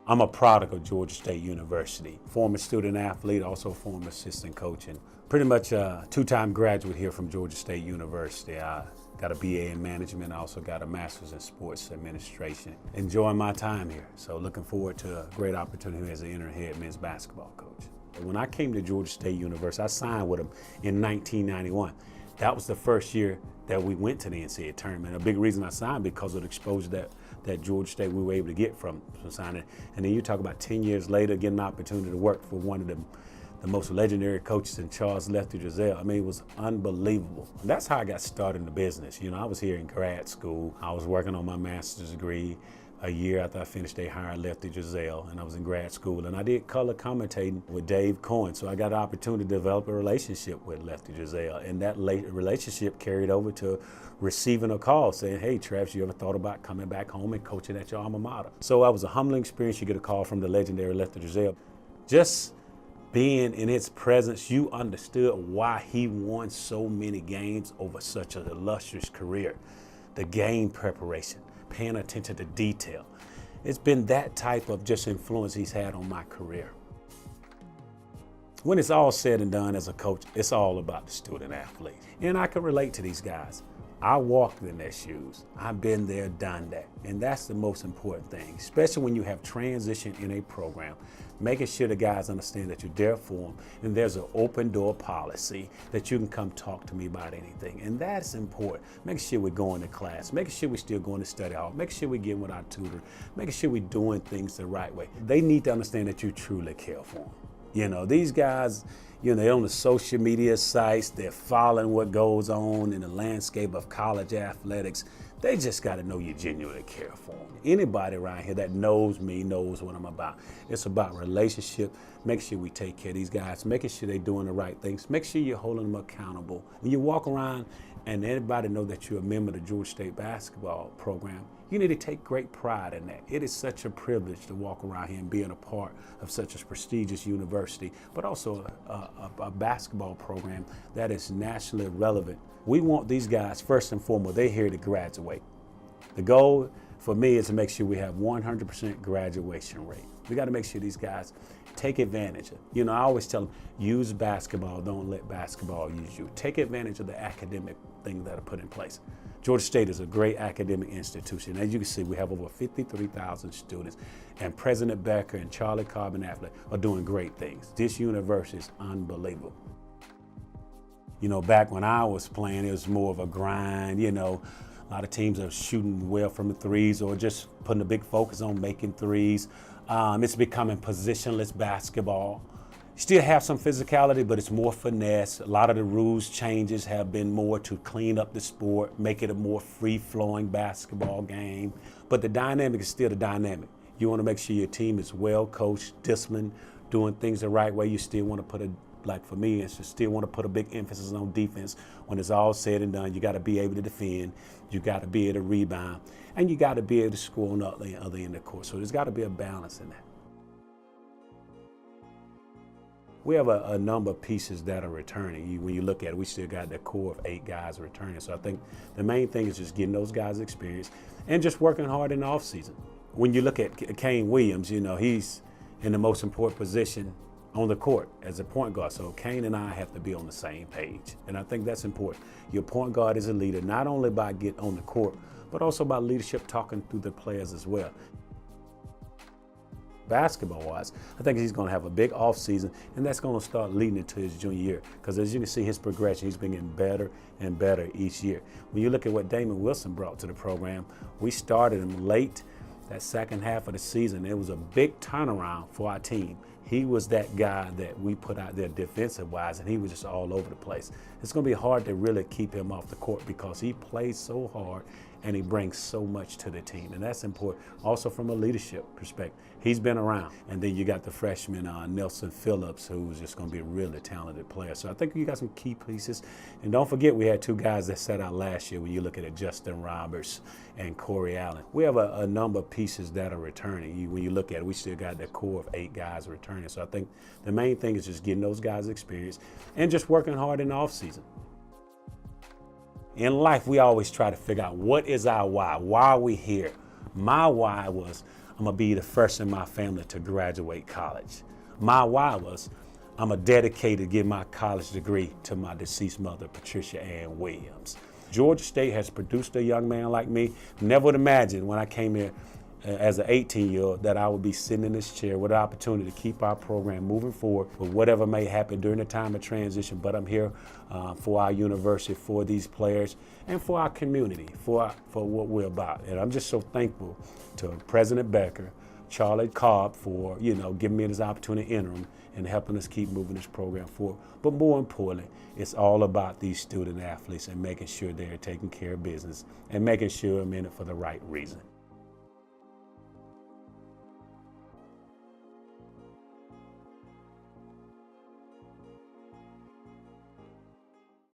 I'm a product of Georgia State University, former student athlete, also former assistant coach, and pretty much a two-time graduate here from Georgia State University. I got a BA in management. I also got a master's in sports administration. Enjoying my time here. So looking forward to a great opportunity as an interim head men's basketball coach. When I came to Georgia State University, I signed with them in 1991. That was the first year that we went to the NCAA tournament. A big reason I signed because of the exposure that Georgia State we were able to get from signing. And then you talk about 10 years later, getting an opportunity to work for one of the most legendary coaches in Charles Lefty Driesell. I mean, it was unbelievable. And that's how I got started in the business. You know, I was here in grad school. I was working on my master's degree. A year after I finished, they hired Lefty Driesell, and I was in grad school. And I did color commentating with Dave Cohen, so I got an opportunity to develop a relationship with Lefty Driesell. And that relationship carried over to receiving a call saying, hey, Travis, you ever thought about coming back home and coaching at your alma mater? So that was a humbling experience. You get a call from the legendary Lefty Driesell. Just being in his presence, you understood why he won so many games over such an illustrious career. The game preparation, paying attention to detail. It's been that type of just influence he's had on my career. When it's all said and done as a coach, it's all about the student athlete. And I can relate to these guys. I walked in their shoes. I've been there, done that. And that's the most important thing, especially when you have transition in a program, making sure the guys understand that you're there for them and there's an open door policy that you can come talk to me about anything. And that's important. Making sure we're going to class, making sure we're still going to study hall, making sure we're getting with our tutor, making sure we're doing things the right way. They need to understand that you truly care for them. You know, these guys, you know, they're on the social media sites, they're following what goes on in the landscape of college athletics. They just got to know you genuinely care for them. Anybody around here that knows me knows what I'm about. It's about relationship. Make sure we take care of these guys, making sure they're doing the right things. Make sure you're holding them accountable. When you walk around and everybody know that you're a member of the Georgia State basketball program, you need to take great pride in that. It is such a privilege to walk around here and being a part of such a prestigious university, but also a basketball program that is nationally relevant. We want these guys, first and foremost, they're here to graduate. The goal for me is to make sure we have 100% graduation rate. We got to make sure these guys take advantage of. You know, I always tell them, use basketball, don't let basketball use you. Take advantage of the academic things that are put in place. Georgia State is a great academic institution. As you can see, we have over 53,000 students, and President Becker and Charlie Carbon-Affleck are doing great things. This university is unbelievable. You know, back when I was playing, it was more of a grind, you know. A lot of teams are shooting well from the threes or just putting a big focus on making threes. It's becoming positionless basketball. Still have some physicality, but it's more finesse. A lot of the rules changes have been more to clean up the sport, make it a more free-flowing basketball game. But the dynamic is still the dynamic. You want to make sure your team is well coached, disciplined, doing things the right way. You still want to put like for me, it's just still want to put a big emphasis on defense. When it's all said and done, you got to be able to defend, you got to be able to rebound, and you got to be able to score on the other end of the court. So there's got to be a balance in that. We have a number of pieces that are returning. When you look at it, we still got the core of 8 guys returning. So I think the main thing is just getting those guys experience and just working hard in the offseason. When you look at Kane Williams, you know, he's in the most important position on the court as a point guard. So Kane and I have to be on the same page. And I think that's important. Your point guard is a leader, not only by getting on the court, but also by leadership, talking through the players as well. Basketball-wise, I think he's going to have a big offseason, and that's going to start leading into his junior year. Because as you can see, his progression, he's been getting better and better each year. When you look at what Damon Wilson brought to the program, we started him late that second half of the season. It was a big turnaround for our team. He was that guy that we put out there defensive-wise, and he was just all over the place. It's going to be hard to really keep him off the court because he plays so hard and he brings so much to the team, and that's important. Also from a leadership perspective, he's been around. And then you got the freshman Nelson Phillips, who's just going to be a really talented player. So I think you got some key pieces. And don't forget, we had 2 guys that sat out last year when you look at it, Justin Roberts and Corey Allen. We have a number of pieces that are returning. When you look at it, we still got the core of 8 guys returning. So I think the main thing is just getting those guys experience and just working hard in the offseason. In life, we always try to figure out what is our why? Why are we here? My why was I'm gonna be the first in my family to graduate college. My why was, I'm a dedicated to give my college degree to my deceased mother, Patricia Ann Williams. Georgia State has produced a young man like me. Never would imagine when I came here as an 18-year-old that I would be sitting in this chair with the opportunity to keep our program moving forward with whatever may happen during the time of transition. But I'm here for our university, for these players, and for our community, for what we're about. And I'm just so thankful to President Becker, Charlie Cobb for giving me this opportunity interim and helping us keep moving this program forward. But more importantly, it's all about these student athletes and making sure they're taking care of business and making sure I'm in it for the right reason.